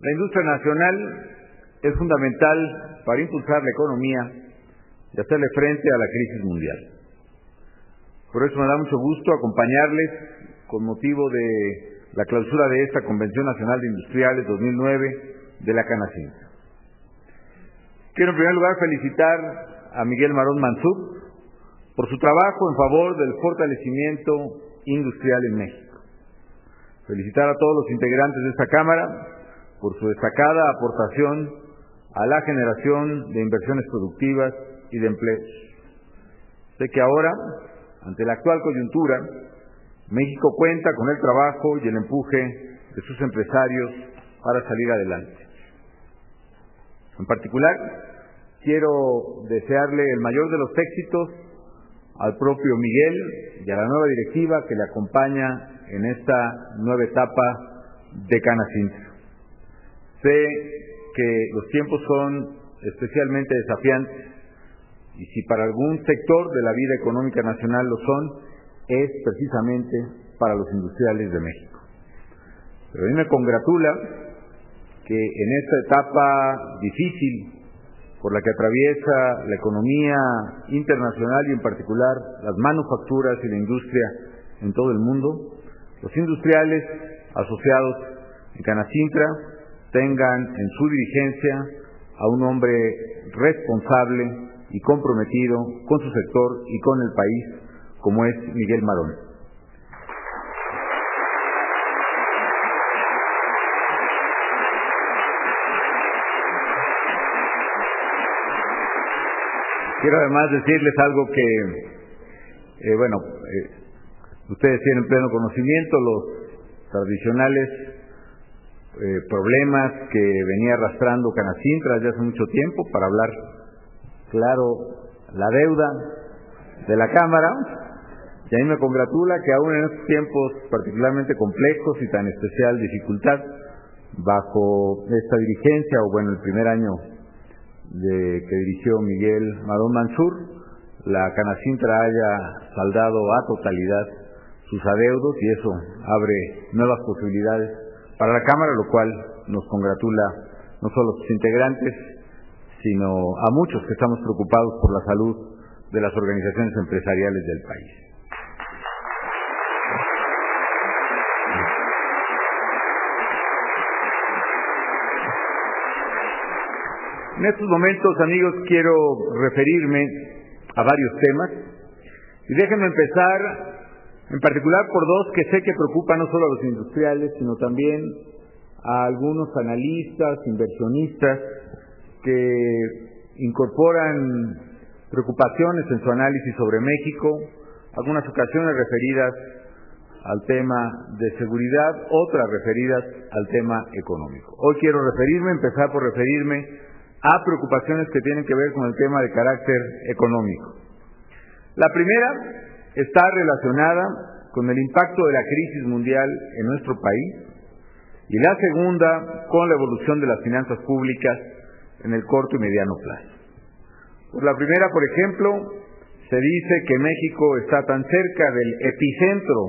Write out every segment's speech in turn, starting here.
La industria nacional es fundamental para impulsar la economía y hacerle frente a la crisis mundial. Por eso me da mucho gusto acompañarles con motivo de la clausura de esta Convención Nacional de Industriales 2009 de la Canacintra. Quiero en primer lugar felicitar a Miguel Marón Mansur por su trabajo en favor del fortalecimiento industrial en México. Felicitar a todos los integrantes de esta Cámara por su destacada aportación a la generación de inversiones productivas y de empleos. Sé que ahora, ante la actual coyuntura, México cuenta con el trabajo y el empuje de sus empresarios para salir adelante. En particular, quiero desearle el mayor de los éxitos al propio Miguel y a la nueva directiva que le acompaña en esta nueva etapa de Canacintra. Sé que los tiempos son especialmente desafiantes y si para algún sector de la vida económica nacional lo son, es precisamente para los industriales de México. Pero a mí me congratula que en esta etapa difícil por la que atraviesa la economía internacional y en particular las manufacturas y la industria en todo el mundo, los industriales asociados en Canacintra tengan en su dirigencia a un hombre responsable y comprometido con su sector y con el país, como es Miguel Marón. Quiero además decirles algo que, ustedes tienen pleno conocimiento, los tradicionales problemas que venía arrastrando Canacintra desde hace mucho tiempo, para hablar claro, la deuda de la Cámara, y a mí me congratula que aún en estos tiempos particularmente complejos y tan especial dificultad, bajo esta dirigencia, el primer año que dirigió Miguel Marón Mansur, la Canacintra haya saldado a totalidad sus adeudos y eso abre nuevas posibilidades para la Cámara, lo cual nos congratula no solo a sus integrantes, sino a muchos que estamos preocupados por la salud de las organizaciones empresariales del país. En estos momentos, amigos, quiero referirme a varios temas y déjenme empezar en particular por dos que sé que preocupan no solo a los industriales, sino también a algunos analistas, inversionistas que incorporan preocupaciones en su análisis sobre México, algunas ocasiones referidas al tema de seguridad, otras referidas al tema económico. Hoy quiero empezar por referirme a preocupaciones que tienen que ver con el tema de carácter económico. La primera está relacionada con el impacto de la crisis mundial en nuestro país y la segunda con la evolución de las finanzas públicas en el corto y mediano plazo. Por la primera, por ejemplo, se dice que México está tan cerca del epicentro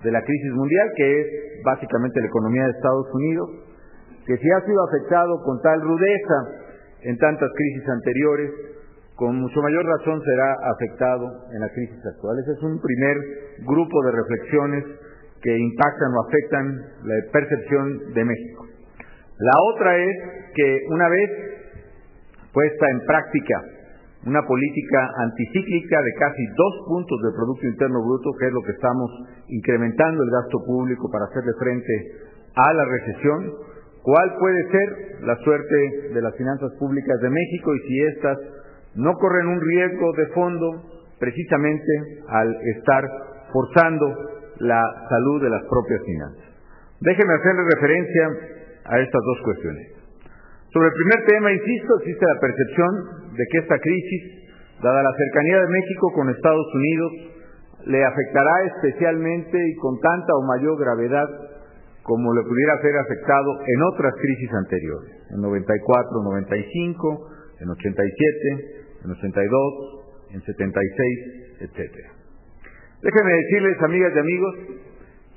de la crisis mundial, que es básicamente la economía de Estados Unidos, que si ha sido afectado con tal rudeza en tantas crisis anteriores, con mucho mayor razón será afectado en la crisis actual. Ese es un primer grupo de reflexiones que impactan o afectan la percepción de México. La otra es que una vez puesta en práctica una política anticíclica de casi 2 puntos del Producto Interno Bruto, que es lo que estamos incrementando el gasto público para hacerle frente a la recesión, ¿cuál puede ser la suerte de las finanzas públicas de México y si éstas no corren un riesgo de fondo precisamente al estar forzando la salud de las propias finanzas? Déjenme hacerle referencia a estas dos cuestiones. Sobre el primer tema, insisto, existe la percepción de que esta crisis, dada la cercanía de México con Estados Unidos, le afectará especialmente y con tanta o mayor gravedad como le pudiera haber afectado en otras crisis anteriores, en 94, 95, en 87, en 82, en 76, etcétera. Déjenme decirles, amigas y amigos,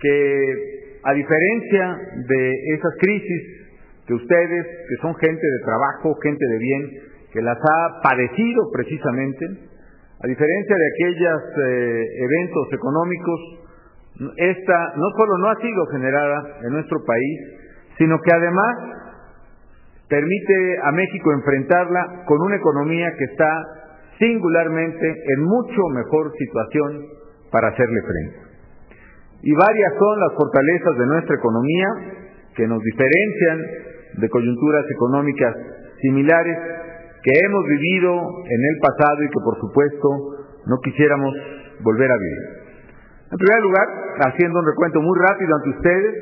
que a diferencia de esas crisis que ustedes, que son gente de trabajo, gente de bien, que las ha padecido precisamente, a diferencia de aquellos eventos económicos, esta no solo no ha sido generada en nuestro país, sino que además permite a México enfrentarla con una economía que está singularmente en mucho mejor situación para hacerle frente. Y varias son las fortalezas de nuestra economía que nos diferencian de coyunturas económicas similares que hemos vivido en el pasado y que por supuesto no quisiéramos volver a vivir. En primer lugar, haciendo un recuento muy rápido ante ustedes,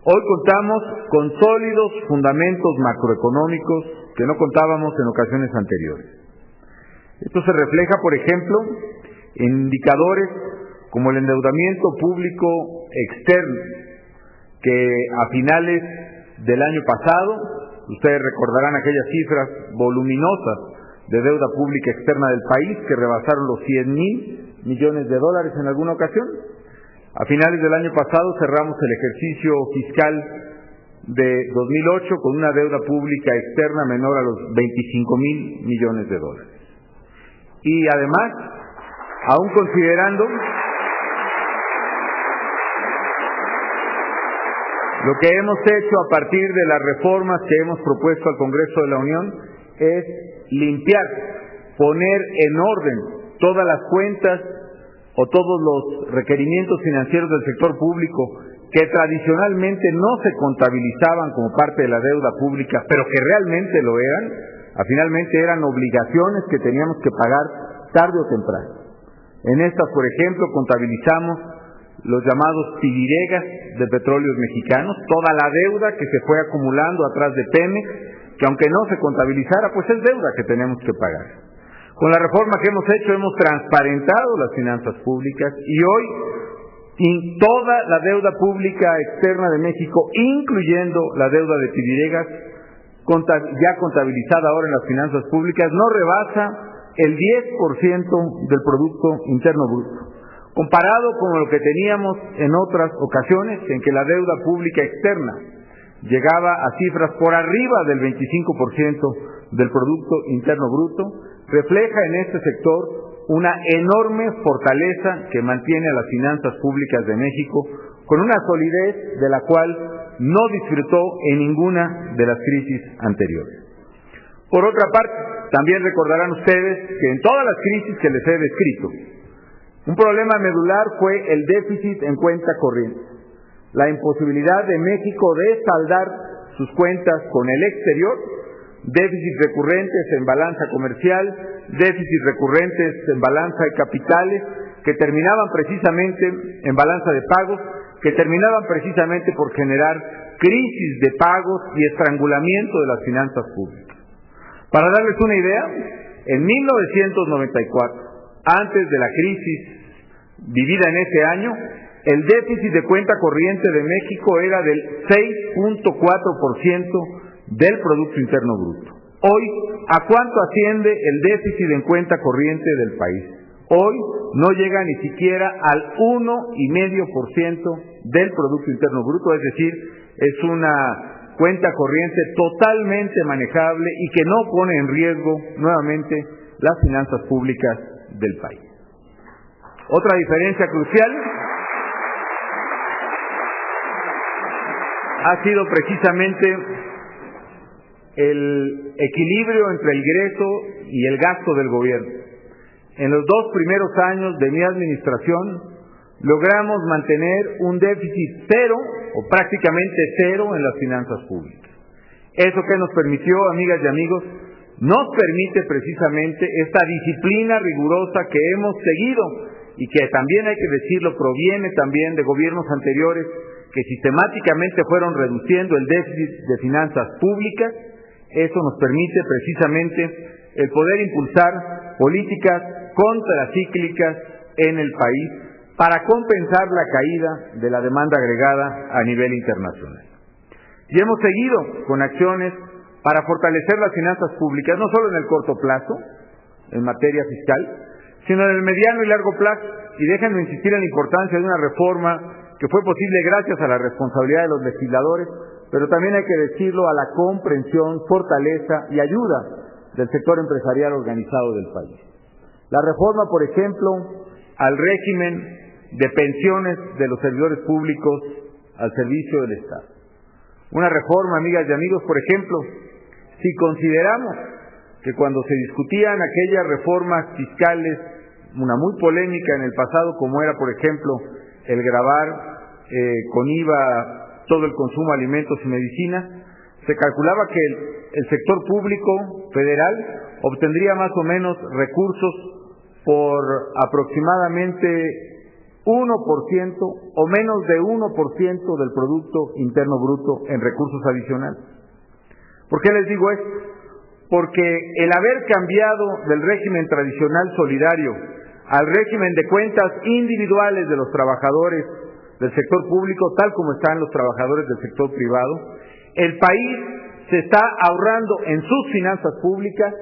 hoy contamos con sólidos fundamentos macroeconómicos que no contábamos en ocasiones anteriores. Esto se refleja, por ejemplo, en indicadores como el endeudamiento público externo, que a finales del año pasado, ustedes recordarán aquellas cifras voluminosas de deuda pública externa del país que rebasaron los $100,000 millones en alguna ocasión. A finales del año pasado cerramos el ejercicio fiscal de 2008 con una deuda pública externa menor a los $25,000 millones. Y además, aún considerando lo que hemos hecho a partir de las reformas que hemos propuesto al Congreso de la Unión es limpiar, poner en orden todas las cuentas o todos los requerimientos financieros del sector público que tradicionalmente no se contabilizaban como parte de la deuda pública, pero que realmente lo eran, finalmente eran obligaciones que teníamos que pagar tarde o temprano. En estas, por ejemplo, contabilizamos los llamados pidiregas de Petróleos Mexicanos, toda la deuda que se fue acumulando atrás de Pemex, que aunque no se contabilizara, pues es deuda que tenemos que pagar. Con la reforma que hemos hecho, hemos transparentado las finanzas públicas y hoy toda la deuda pública externa de México, incluyendo la deuda de pidiregas, ya contabilizada ahora en las finanzas públicas, no rebasa el 10% del Producto Interno Bruto. Comparado con lo que teníamos en otras ocasiones, en que la deuda pública externa llegaba a cifras por arriba del 25% del Producto Interno Bruto, refleja en este sector una enorme fortaleza que mantiene a las finanzas públicas de México con una solidez de la cual no disfrutó en ninguna de las crisis anteriores. Por otra parte, también recordarán ustedes que en todas las crisis que les he descrito, un problema medular fue el déficit en cuenta corriente, la imposibilidad de México de saldar sus cuentas con el exterior, déficits recurrentes en balanza comercial, déficits recurrentes en balanza de capitales, que terminaban precisamente en balanza de pagos, que terminaban precisamente por generar crisis de pagos y estrangulamiento de las finanzas públicas. Para darles una idea, en 1994, antes de la crisis vivida en ese año, el déficit de cuenta corriente de México era del 6.4% del Producto Interno Bruto. Hoy, ¿a cuánto asciende el déficit en cuenta corriente del país? Hoy no llega ni siquiera al 1,5% del Producto Interno Bruto, es decir, es una cuenta corriente totalmente manejable y que no pone en riesgo nuevamente las finanzas públicas del país. Otra diferencia crucial ha sido precisamente el equilibrio entre el ingreso y el gasto del gobierno. En los 2 primeros años de mi administración logramos mantener un déficit cero o prácticamente cero en las finanzas públicas. ¿Eso qué nos permitió, amigas y amigos? Nos permite precisamente esta disciplina rigurosa que hemos seguido y que también hay que decirlo, proviene también de gobiernos anteriores que sistemáticamente fueron reduciendo el déficit de finanzas públicas. Eso nos permite precisamente el poder impulsar políticas contracíclicas en el país para compensar la caída de la demanda agregada a nivel internacional. Y hemos seguido con acciones para fortalecer las finanzas públicas, no solo en el corto plazo, en materia fiscal, sino en el mediano y largo plazo. Y déjenme insistir en la importancia de una reforma que fue posible gracias a la responsabilidad de los legisladores, pero también hay que decirlo, a la comprensión, fortaleza y ayuda del sector empresarial organizado del país. La reforma, por ejemplo, al régimen de pensiones de los servidores públicos al servicio del Estado. Una reforma, amigas y amigos, por ejemplo, si consideramos que cuando se discutían aquellas reformas fiscales, una muy polémica en el pasado, como era, por ejemplo, el gravar con IVA todo el consumo de alimentos y medicinas, se calculaba que el sector público federal obtendría más o menos recursos por aproximadamente 1% o menos de 1% del Producto Interno Bruto en recursos adicionales. ¿Por qué les digo esto? Porque el haber cambiado del régimen tradicional solidario al régimen de cuentas individuales de los trabajadores del sector público, tal como están los trabajadores del sector privado, el país se está ahorrando en sus finanzas públicas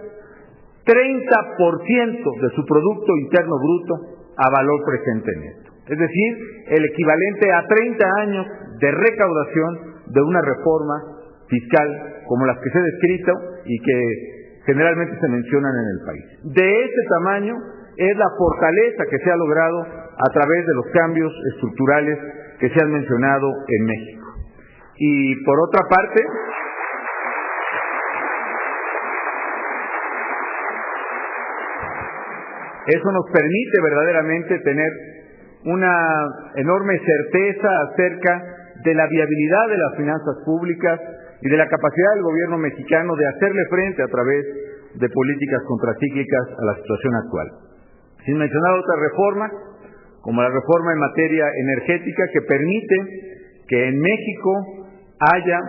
30% de su Producto Interno Bruto a valor presente neto. Es decir, el equivalente a 30 años de recaudación de una reforma fiscal como las que se he descrito y que generalmente se mencionan en el país. De ese tamaño es la fortaleza que se ha logrado a través de los cambios estructurales que se han mencionado en México. Y por otra parte, eso nos permite verdaderamente tener una enorme certeza acerca de la viabilidad de las finanzas públicas y de la capacidad del gobierno mexicano de hacerle frente a través de políticas contracíclicas a la situación actual. Sin mencionar otras reformas, como la reforma en materia energética, que permite que en México haya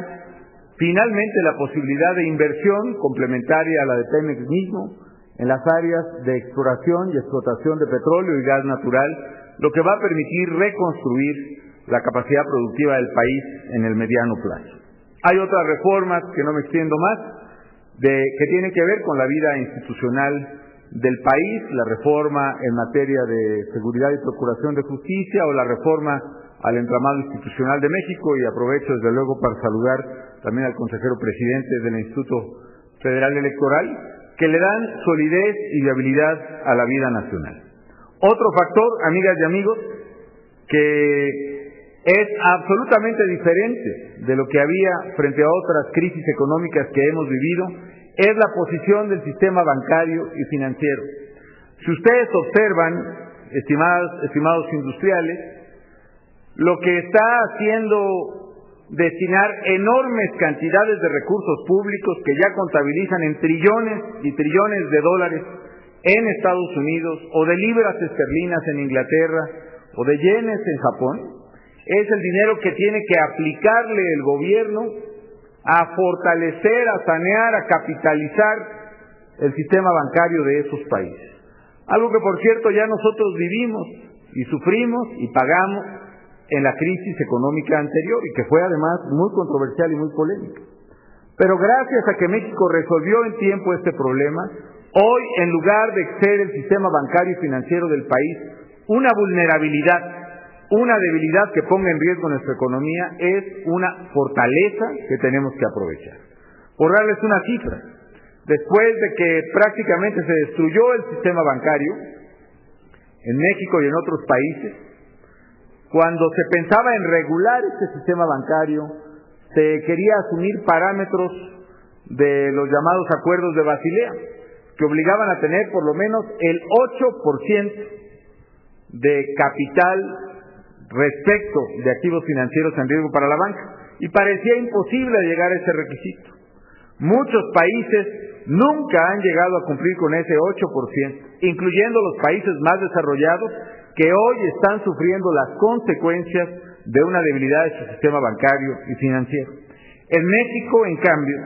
finalmente la posibilidad de inversión complementaria a la de Pemex mismo en las áreas de exploración y explotación de petróleo y gas natural, lo que va a permitir reconstruir la capacidad productiva del país en el mediano plazo. Hay otras reformas, que no me extiendo más, que tienen que ver con la vida institucional del país, la reforma en materia de seguridad y procuración de justicia o la reforma al entramado institucional de México, y aprovecho desde luego para saludar también al consejero presidente del Instituto Federal Electoral, que le dan solidez y viabilidad a la vida nacional. Otro factor, amigas y amigos, que es absolutamente diferente de lo que había frente a otras crisis económicas que hemos vivido, es la posición del sistema bancario y financiero. Si ustedes observan, estimados industriales, lo que está haciendo destinar enormes cantidades de recursos públicos que ya contabilizan en trillones y trillones de dólares en Estados Unidos, o de libras esterlinas en Inglaterra, o de yenes en Japón, es el dinero que tiene que aplicarle el gobierno a fortalecer, a sanear, a capitalizar el sistema bancario de esos países. Algo que, por cierto, ya nosotros vivimos y sufrimos y pagamos en la crisis económica anterior, y que fue además muy controversial y muy polémica. Pero gracias a que México resolvió en tiempo este problema, hoy, en lugar de ser el sistema bancario y financiero del país una vulnerabilidad, una debilidad que ponga en riesgo nuestra economía, es una fortaleza que tenemos que aprovechar. Por darles una cifra, después de que prácticamente se destruyó el sistema bancario en México y en otros países, cuando se pensaba en regular este sistema bancario, se quería asumir parámetros de los llamados acuerdos de Basilea, que obligaban a tener por lo menos el 8% de capital respecto de activos financieros en riesgo para la banca, y parecía imposible llegar a ese requisito. Muchos países nunca han llegado a cumplir con ese 8%, incluyendo los países más desarrollados, que hoy están sufriendo las consecuencias de una debilidad de su sistema bancario y financiero. En México, en cambio,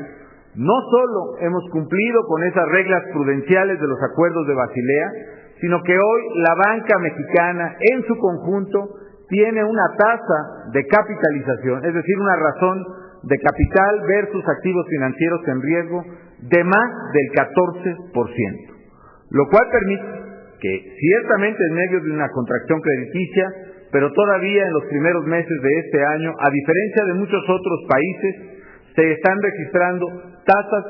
no solo hemos cumplido con esas reglas prudenciales de los acuerdos de Basilea, sino que hoy la banca mexicana en su conjunto tiene una tasa de capitalización, es decir, una razón de capital versus activos financieros en riesgo de más del 14%, lo cual permite que ciertamente en medio de una contracción crediticia pero todavía en los primeros meses de este año, a diferencia de muchos otros países, se están registrando tasas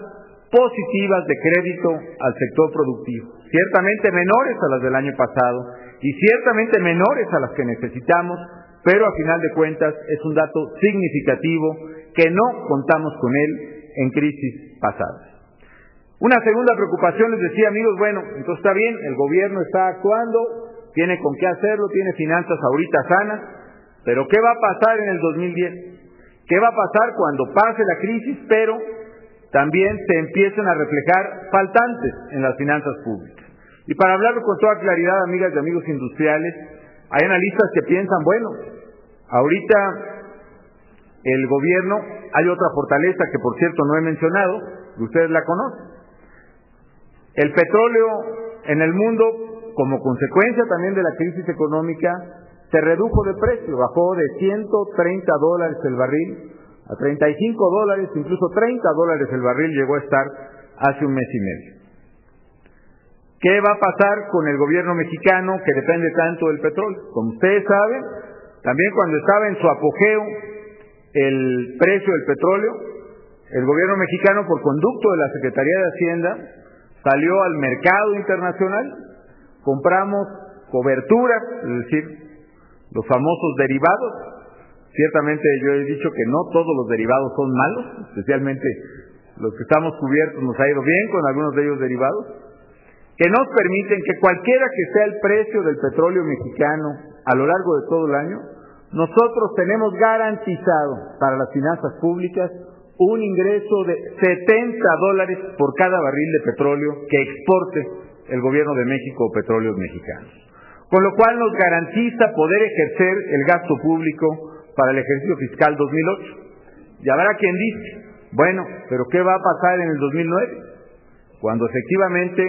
positivas de crédito al sector productivo, ciertamente menores a las del año pasado y ciertamente menores a las que necesitamos, pero a final de cuentas es un dato significativo que no contamos con él en crisis pasadas. Una segunda preocupación, les decía, amigos, bueno, entonces está bien, el gobierno está actuando, tiene con qué hacerlo, tiene finanzas ahorita sanas, pero ¿qué va a pasar en el 2010? ¿Qué va a pasar cuando pase la crisis, pero también se empiecen a reflejar faltantes en las finanzas públicas? Y para hablarlo con toda claridad, amigas y amigos industriales, hay analistas que piensan, bueno, ahorita el gobierno, hay otra fortaleza que por cierto no he mencionado, ustedes la conocen. El petróleo en el mundo, como consecuencia también de la crisis económica, se redujo de precio, bajó de $130 el barril a $35, incluso $30 el barril llegó a estar hace un mes y medio. ¿Qué va a pasar con el gobierno mexicano que depende tanto del petróleo? Como ustedes saben, también cuando estaba en su apogeo el precio del petróleo, el gobierno mexicano, por conducto de la Secretaría de Hacienda, salió al mercado internacional, compramos coberturas, es decir, los famosos derivados. Ciertamente yo he dicho que no todos los derivados son malos, especialmente los que estamos cubiertos nos ha ido bien con algunos de ellos derivados, que nos permiten que cualquiera que sea el precio del petróleo mexicano a lo largo de todo el año, nosotros tenemos garantizado para las finanzas públicas un ingreso de $70 por cada barril de petróleo que exporte el gobierno de México o petróleos mexicanos. Con lo cual nos garantiza poder ejercer el gasto público para el ejercicio fiscal 2008. Y habrá quien dice, bueno, pero ¿qué va a pasar en el 2009? Cuando efectivamente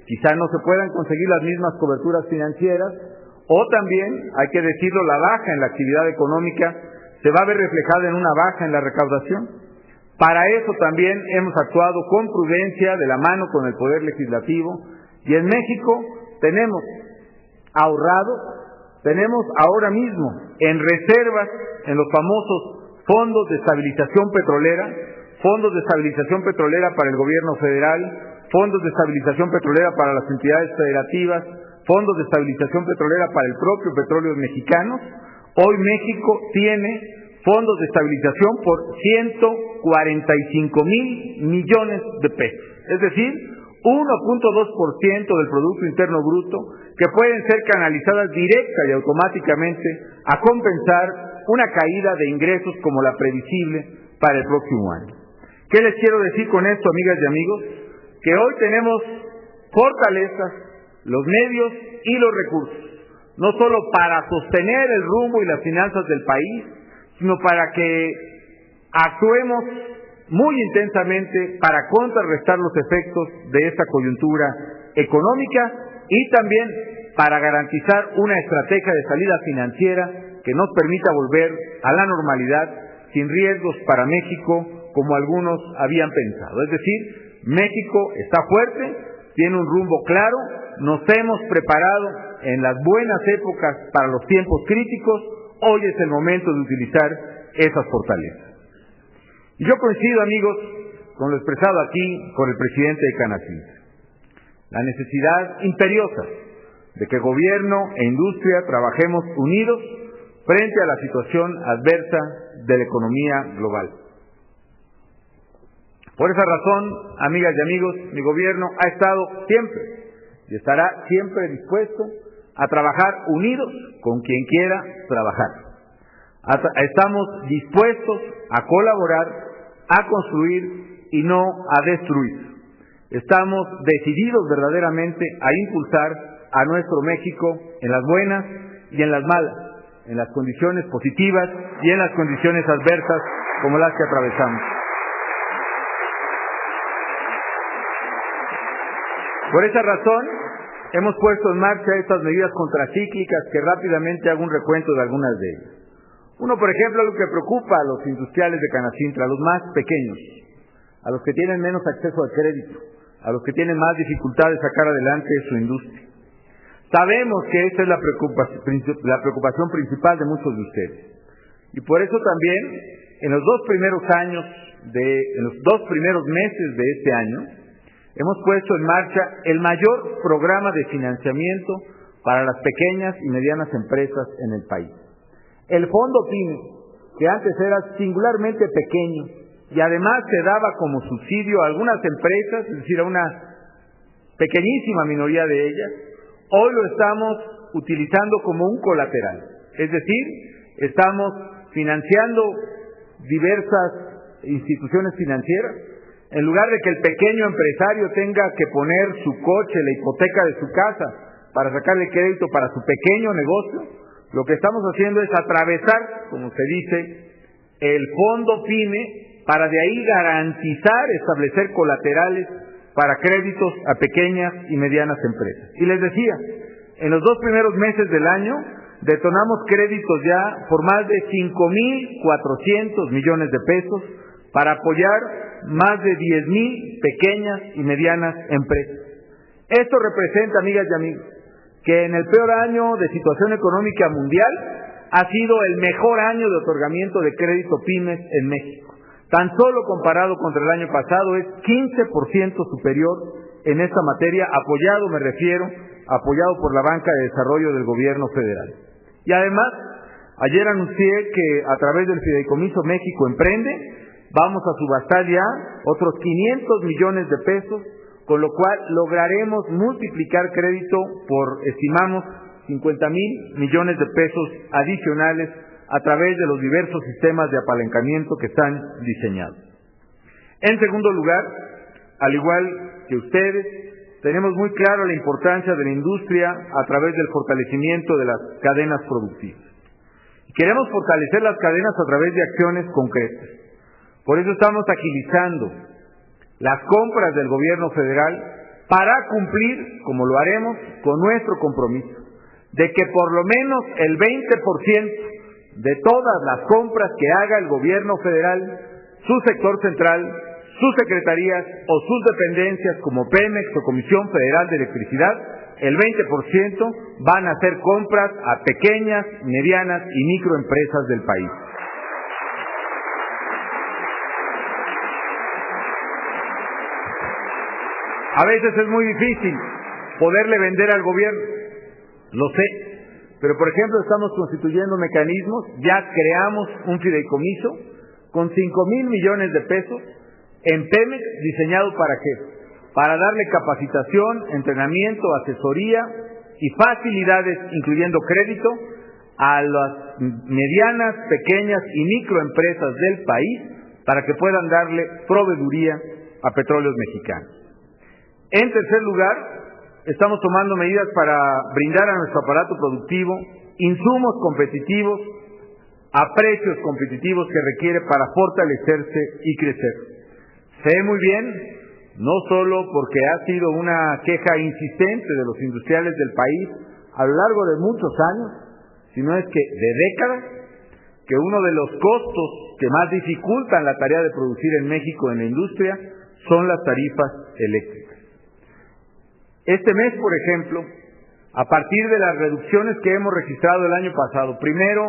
quizá no se puedan conseguir las mismas coberturas financieras, o también, hay que decirlo, la baja en la actividad económica se va a ver reflejada en una baja en la recaudación. Para eso también hemos actuado con prudencia, de la mano con el Poder Legislativo, y en México tenemos ahorrado, tenemos ahora mismo en reservas, en los famosos fondos de estabilización petrolera para el gobierno federal, fondos de estabilización petrolera para las entidades federativas, fondos de estabilización petrolera para el propio Petróleos Mexicanos. Hoy México tiene fondos de estabilización por 145,000 millones de pesos, es decir, 1.2% del Producto Interno Bruto, que pueden ser canalizadas directa y automáticamente a compensar una caída de ingresos como la previsible para el próximo año. ¿Qué les quiero decir con esto, amigas y amigos? Que hoy tenemos fortalezas, los medios y los recursos, no solo para sostener el rumbo y las finanzas del país, sino para que actuemos muy intensamente para contrarrestar los efectos de esta coyuntura económica y también para garantizar una estrategia de salida financiera que nos permita volver a la normalidad sin riesgos para México como algunos habían pensado. Es decir, México está fuerte, tiene un rumbo claro, nos hemos preparado en las buenas épocas para los tiempos críticos, hoy es el momento de utilizar esas fortalezas. Y yo coincido, amigos, con lo expresado aquí por el presidente de Canacintra. La necesidad imperiosa de que gobierno e industria trabajemos unidos frente a la situación adversa de la economía global. Por esa razón, amigas y amigos, mi gobierno ha estado siempre y estará siempre dispuesto a trabajar unidos con quien quiera trabajar. Estamos dispuestos a colaborar, a construir y no a destruir. Estamos decididos verdaderamente a impulsar a nuestro México en las buenas y en las malas, en las condiciones positivas y en las condiciones adversas como las que atravesamos. Por esa razón, hemos puesto en marcha estas medidas contracíclicas que rápidamente hago un recuento de algunas de ellas. Uno, por ejemplo, lo que preocupa a los industriales de Canacintra, a los más pequeños, a los que tienen menos acceso al crédito, a los que tienen más dificultad de sacar adelante su industria. Sabemos que esta es la preocupación principal de muchos de ustedes. Y por eso también, en los dos primeros meses de este año, hemos puesto en marcha el mayor programa de financiamiento para las pequeñas y medianas empresas en el país. El Fondo PYME, que antes era singularmente pequeño y además se daba como subsidio a algunas empresas, es decir, a una pequeñísima minoría de ellas, hoy lo estamos utilizando como un colateral. Es decir, estamos financiando diversas instituciones financieras. En lugar de que el pequeño empresario tenga que poner su coche, la hipoteca de su casa, para sacarle crédito para su pequeño negocio, lo que estamos haciendo es atravesar, como se dice, el Fondo PYME para de ahí garantizar, establecer colaterales para créditos a pequeñas y medianas empresas. Y les decía, en los dos primeros meses del año detonamos créditos ya por más de 5,400 millones de pesos para apoyar más de 10,000 pequeñas y medianas empresas. Esto representa, amigas y amigos, que en el peor año de situación económica mundial ha sido el mejor año de otorgamiento de crédito pymes en México. Tan solo comparado contra el año pasado es 15% superior en esta materia, apoyado por la banca de desarrollo del gobierno federal. Y además, ayer anuncié que a través del Fideicomiso México Emprende vamos a subastar ya otros 500 millones de pesos, con lo cual lograremos multiplicar crédito por, estimamos, 50,000 millones de pesos adicionales a través de los diversos sistemas de apalancamiento que están diseñados. En segundo lugar, al igual que ustedes, tenemos muy claro la importancia de la industria a través del fortalecimiento de las cadenas productivas. Queremos fortalecer las cadenas a través de acciones concretas. Por eso estamos agilizando las compras del gobierno federal para cumplir, como lo haremos, con nuestro compromiso, de que por lo menos el 20% de todas las compras que haga el gobierno federal, su sector central, sus secretarías o sus dependencias como Pemex o Comisión Federal de Electricidad, el 20% van a hacer compras a pequeñas, medianas y microempresas del país. A veces es muy difícil poderle vender al gobierno, lo sé, pero por ejemplo estamos constituyendo mecanismos, ya creamos un fideicomiso con 5,000 millones de pesos en Pemex, diseñado ¿para qué? Para darle capacitación, entrenamiento, asesoría y facilidades, incluyendo crédito, a las medianas, pequeñas y microempresas del país para que puedan darle proveeduría a Petróleos Mexicanos. En tercer lugar, estamos tomando medidas para brindar a nuestro aparato productivo insumos competitivos a precios competitivos que requiere para fortalecerse y crecer. Sé muy bien, no solo porque ha sido una queja insistente de los industriales del país a lo largo de muchos años, sino es que de décadas, que uno de los costos que más dificultan la tarea de producir en México en la industria son las tarifas eléctricas. Este mes, por ejemplo, a partir de las reducciones que hemos registrado el año pasado, primero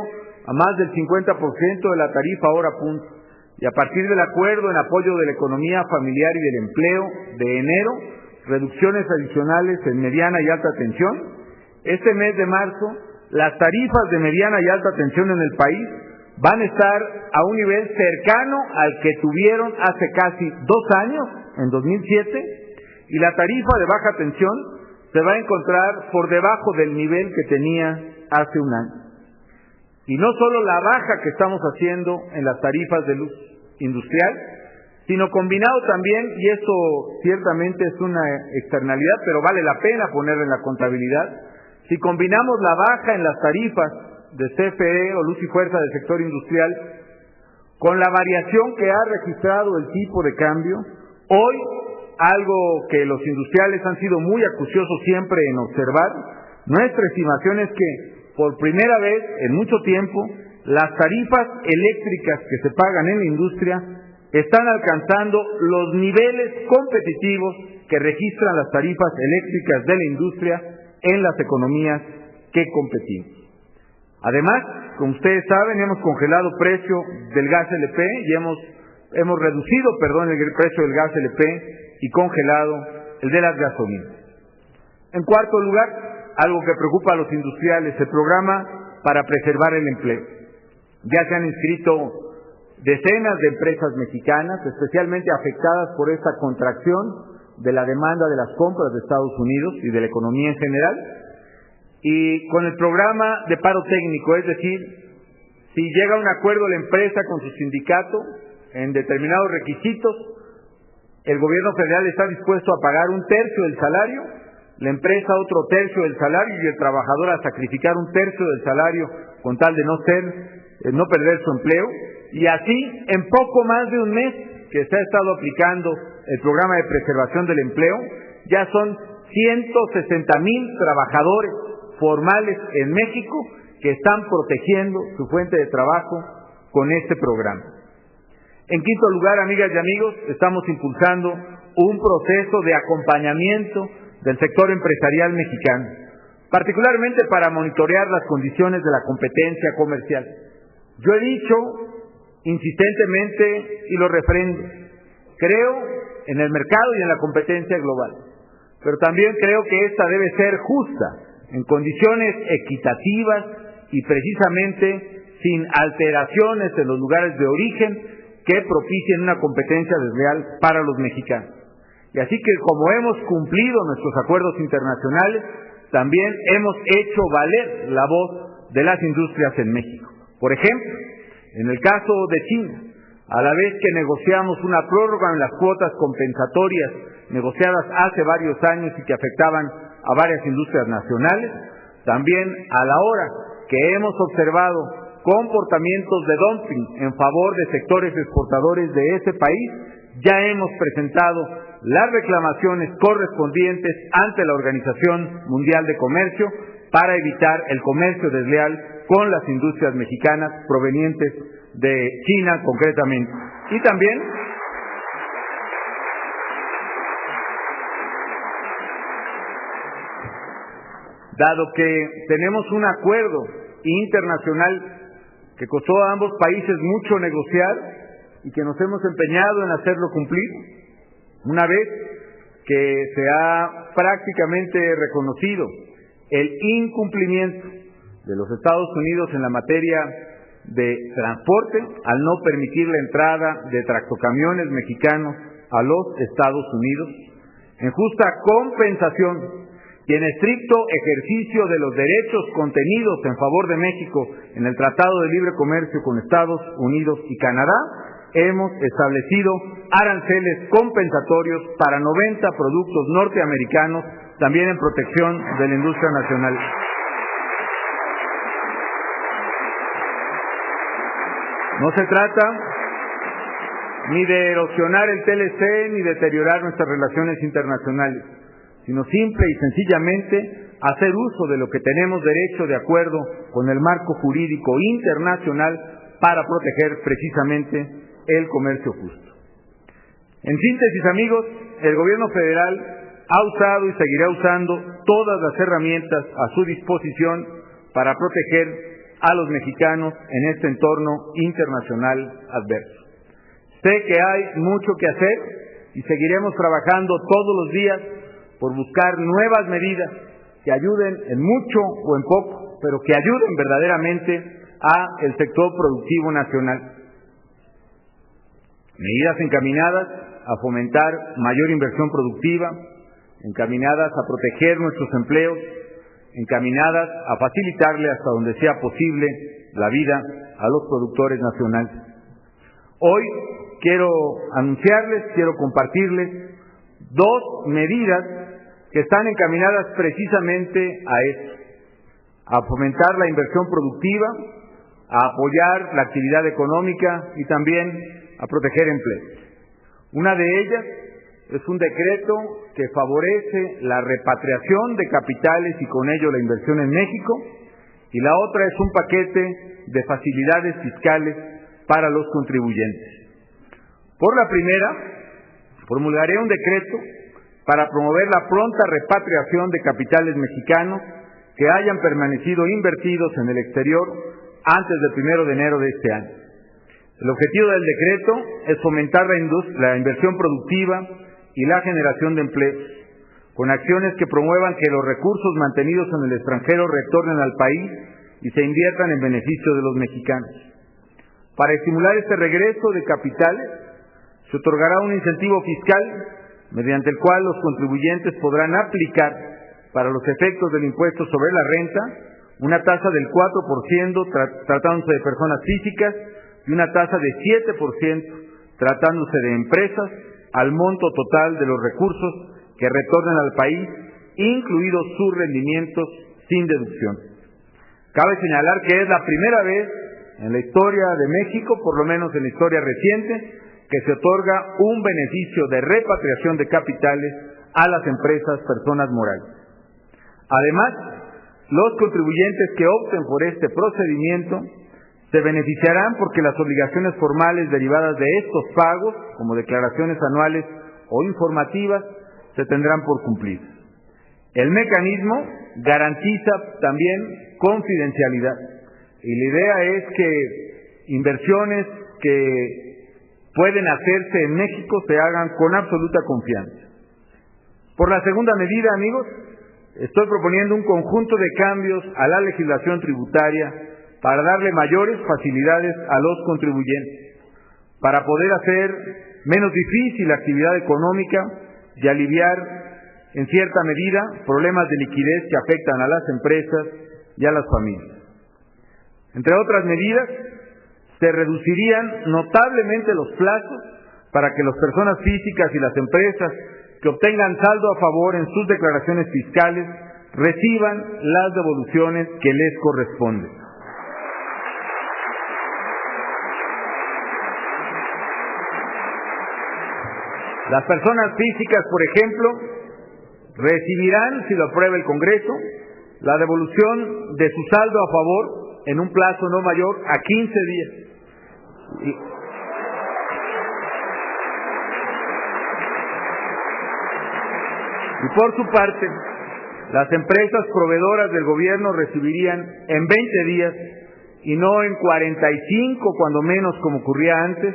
a más del 50% de la tarifa hora punta, y a partir del acuerdo en apoyo de la economía familiar y del empleo de enero, reducciones adicionales en mediana y alta tensión, este mes de marzo, las tarifas de mediana y alta tensión en el país van a estar a un nivel cercano al que tuvieron hace casi 2 años, en 2007, y la tarifa de baja tensión se va a encontrar por debajo del nivel que tenía hace un año. Y no solo la baja que estamos haciendo en las tarifas de luz industrial, sino combinado también, y esto ciertamente es una externalidad, pero vale la pena ponerla en la contabilidad, si combinamos la baja en las tarifas de CFE o Luz y Fuerza del sector industrial con la variación que ha registrado el tipo de cambio, hoy, algo que los industriales han sido muy acuciosos siempre en observar, nuestra estimación es que por primera vez en mucho tiempo las tarifas eléctricas que se pagan en la industria están alcanzando los niveles competitivos que registran las tarifas eléctricas de la industria en las economías que competimos. Además, como ustedes saben, hemos congelado precio del gas LP y hemos reducido, el precio del gas LP y congelado el de las gasolinas. En cuarto lugar, algo que preocupa a los industriales, el programa para preservar el empleo. Ya se han inscrito decenas de empresas mexicanas, especialmente afectadas por esta contracción de la demanda de las compras de Estados Unidos y de la economía en general, y con el programa de paro técnico, es decir, si llega a un acuerdo la empresa con su sindicato en determinados requisitos, el gobierno federal está dispuesto a pagar un tercio del salario, la empresa otro tercio del salario y el trabajador a sacrificar un tercio del salario con tal de no perder su empleo. Y así, en poco más de un mes que se ha estado aplicando el programa de preservación del empleo, ya son 160,000 trabajadores formales en México que están protegiendo su fuente de trabajo con este programa. En quinto lugar, amigas y amigos, estamos impulsando un proceso de acompañamiento del sector empresarial mexicano, particularmente para monitorear las condiciones de la competencia comercial. Yo he dicho insistentemente y lo refrendo, creo en el mercado y en la competencia global, pero también creo que esta debe ser justa, en condiciones equitativas y precisamente sin alteraciones en los lugares de origen que propicien una competencia desleal para los mexicanos. Y así que como hemos cumplido nuestros acuerdos internacionales, también hemos hecho valer la voz de las industrias en México. Por ejemplo, en el caso de China, a la vez que negociamos una prórroga en las cuotas compensatorias negociadas hace varios años y que afectaban a varias industrias nacionales, también a la hora que hemos observado comportamientos de dumping en favor de sectores exportadores de ese país, ya hemos presentado las reclamaciones correspondientes ante la Organización Mundial de Comercio para evitar el comercio desleal con las industrias mexicanas provenientes de China concretamente. Y también dado que tenemos un acuerdo internacional que costó a ambos países mucho negociar y que nos hemos empeñado en hacerlo cumplir, una vez que se ha prácticamente reconocido el incumplimiento de los Estados Unidos en la materia de transporte al no permitir la entrada de tractocamiones mexicanos a los Estados Unidos, en justa compensación y en estricto ejercicio de los derechos contenidos en favor de México en el Tratado de Libre Comercio con Estados Unidos y Canadá, hemos establecido aranceles compensatorios para 90 productos norteamericanos, también en protección de la industria nacional. No se trata ni de erosionar el TLC ni deteriorar nuestras relaciones internacionales, sino simple y sencillamente hacer uso de lo que tenemos derecho de acuerdo con el marco jurídico internacional para proteger precisamente el comercio justo. En síntesis, amigos, el gobierno federal ha usado y seguirá usando todas las herramientas a su disposición para proteger a los mexicanos en este entorno internacional adverso. Sé que hay mucho que hacer y seguiremos trabajando todos los días por buscar nuevas medidas que ayuden en mucho o en poco, pero que ayuden verdaderamente a el sector productivo nacional. Medidas encaminadas a fomentar mayor inversión productiva, encaminadas a proteger nuestros empleos, encaminadas a facilitarle hasta donde sea posible la vida a los productores nacionales. Hoy quiero anunciarles, quiero compartirles dos medidas que están encaminadas precisamente a esto, a fomentar la inversión productiva, a apoyar la actividad económica y también a proteger empleos. Una de ellas es un decreto que favorece la repatriación de capitales y con ello la inversión en México, y la otra es un paquete de facilidades fiscales para los contribuyentes. Por la primera, promulgaré un decreto para promover la pronta repatriación de capitales mexicanos que hayan permanecido invertidos en el exterior antes del 1 de enero de este año. El objetivo del decreto es fomentar la inversión productiva y la generación de empleos, con acciones que promuevan que los recursos mantenidos en el extranjero retornen al país y se inviertan en beneficio de los mexicanos. Para estimular este regreso de capitales, se otorgará un incentivo fiscal mediante el cual los contribuyentes podrán aplicar para los efectos del impuesto sobre la renta una tasa del 4% tratándose de personas físicas y una tasa de 7% tratándose de empresas al monto total de los recursos que retornen al país, incluidos sus rendimientos sin deducción. Cabe señalar que es la primera vez en la historia de México, por lo menos en la historia reciente, que se otorga un beneficio de repatriación de capitales a las empresas personas morales. Además, los contribuyentes que opten por este procedimiento se beneficiarán porque las obligaciones formales derivadas de estos pagos, como declaraciones anuales o informativas, se tendrán por cumplir. El mecanismo garantiza también confidencialidad y la idea es que inversiones que pueden hacerse en México se hagan con absoluta confianza. Por la segunda medida, amigos, estoy proponiendo un conjunto de cambios a la legislación tributaria para darle mayores facilidades a los contribuyentes, para poder hacer menos difícil la actividad económica y aliviar, en cierta medida, problemas de liquidez que afectan a las empresas y a las familias. Entre otras medidas, se reducirían notablemente los plazos para que las personas físicas y las empresas que obtengan saldo a favor en sus declaraciones fiscales reciban las devoluciones que les corresponden. Las personas físicas, por ejemplo, recibirán, si lo aprueba el Congreso, la devolución de su saldo a favor en un plazo no mayor a 15 días. Y por su parte, las empresas proveedoras del gobierno recibirían en 20 días y no en 45, cuando menos como ocurría antes,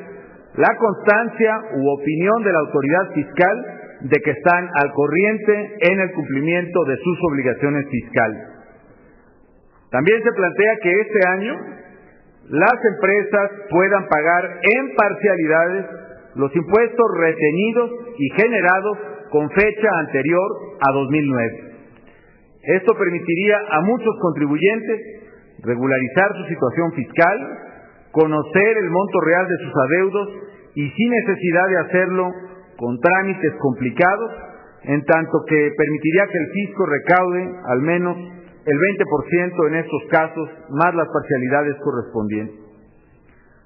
la constancia u opinión de la autoridad fiscal de que están al corriente en el cumplimiento de sus obligaciones fiscales. También se plantea que este año las empresas puedan pagar en parcialidades los impuestos retenidos y generados con fecha anterior a 2009. Esto permitiría a muchos contribuyentes regularizar su situación fiscal, conocer el monto real de sus adeudos y sin necesidad de hacerlo con trámites complicados, en tanto que permitiría que el fisco recaude al menos el 20% en estos casos, más las parcialidades correspondientes.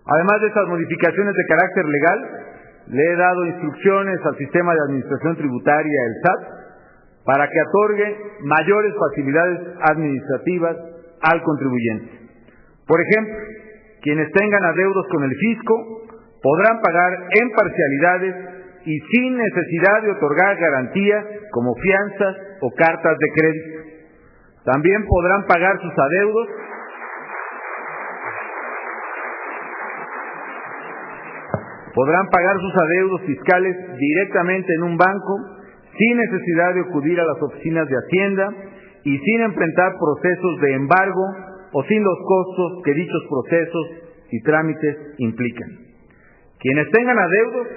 Además de estas modificaciones de carácter legal, le he dado instrucciones al sistema de administración tributaria, el SAT, para que otorgue mayores facilidades administrativas al contribuyente. Por ejemplo, quienes tengan adeudos con el fisco podrán pagar en parcialidades y sin necesidad de otorgar garantías como fianzas o cartas de crédito. También podrán pagar sus adeudos fiscales directamente en un banco, sin necesidad de acudir a las oficinas de Hacienda y sin enfrentar procesos de embargo o sin los costos que dichos procesos y trámites implican. Quienes tengan adeudos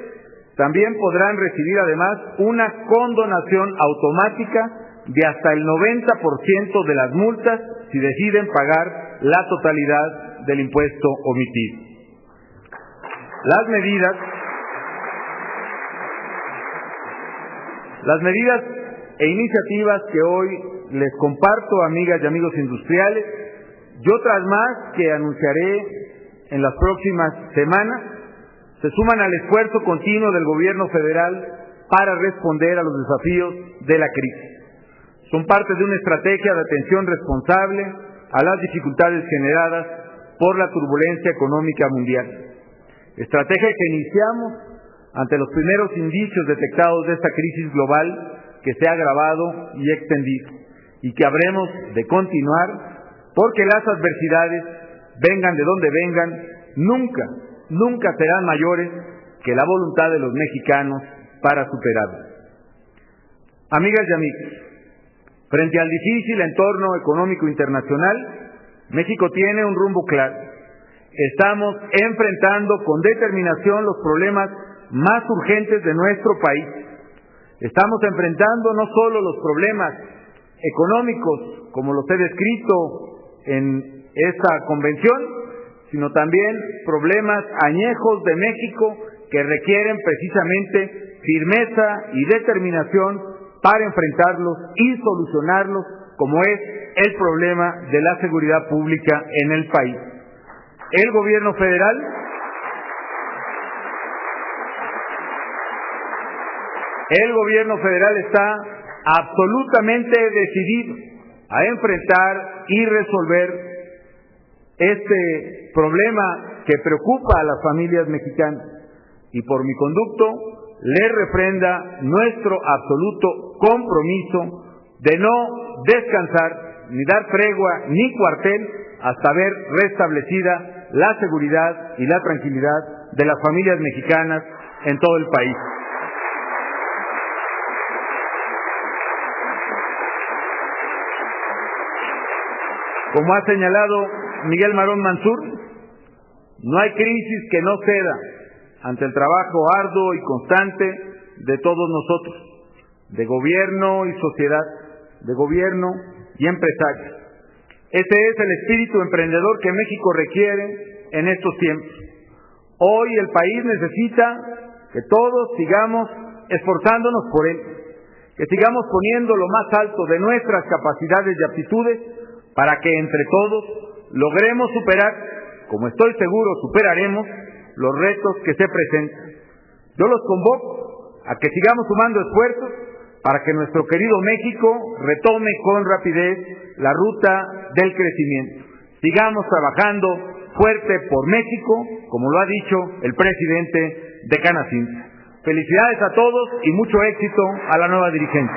también podrán recibir además una condonación automática de hasta el 90% de las multas si deciden pagar la totalidad del impuesto omitido. Las medidas e iniciativas que hoy les comparto, amigas y amigos industriales, y otras más que anunciaré en las próximas semanas, se suman al esfuerzo continuo del gobierno federal para responder a los desafíos de la crisis. Son parte de una estrategia de atención responsable a las dificultades generadas por la turbulencia económica mundial. Estrategia que iniciamos ante los primeros indicios detectados de esta crisis global que se ha agravado y extendido, y que habremos de continuar, porque las adversidades, vengan de donde vengan, nunca serán mayores que la voluntad de los mexicanos para superarlas. Amigas y amigos, frente al difícil entorno económico internacional, México tiene un rumbo claro. Estamos enfrentando con determinación los problemas más urgentes de nuestro país. Estamos enfrentando no solo los problemas económicos, como los he descrito en esta convención, sino también problemas añejos de México que requieren precisamente firmeza y determinación para enfrentarlos y solucionarlos, como es el problema de la seguridad pública en el país. El gobierno federal está absolutamente decidido a enfrentar y resolver este problema que preocupa a las familias mexicanas, y por mi conducto le refrenda nuestro absoluto compromiso de no descansar, ni dar tregua, ni cuartel, hasta ver restablecida la seguridad y la tranquilidad de las familias mexicanas en todo el país. Como ha señalado Miguel Marón Mansur, no hay crisis que no ceda ante el trabajo arduo y constante de todos nosotros, de gobierno y sociedad, de gobierno y empresarios. Ese es el espíritu emprendedor que México requiere en estos tiempos. Hoy el país necesita que todos sigamos esforzándonos por él, que sigamos poniendo lo más alto de nuestras capacidades y aptitudes para que entre todos logremos superar, como estoy seguro superaremos, los retos que se presentan. Yo los convoco a que sigamos sumando esfuerzos para que nuestro querido México retome con rapidez la ruta del crecimiento. Sigamos trabajando fuerte por México, como lo ha dicho el presidente de Canacintra. Felicidades a todos y mucho éxito a la nueva dirigencia.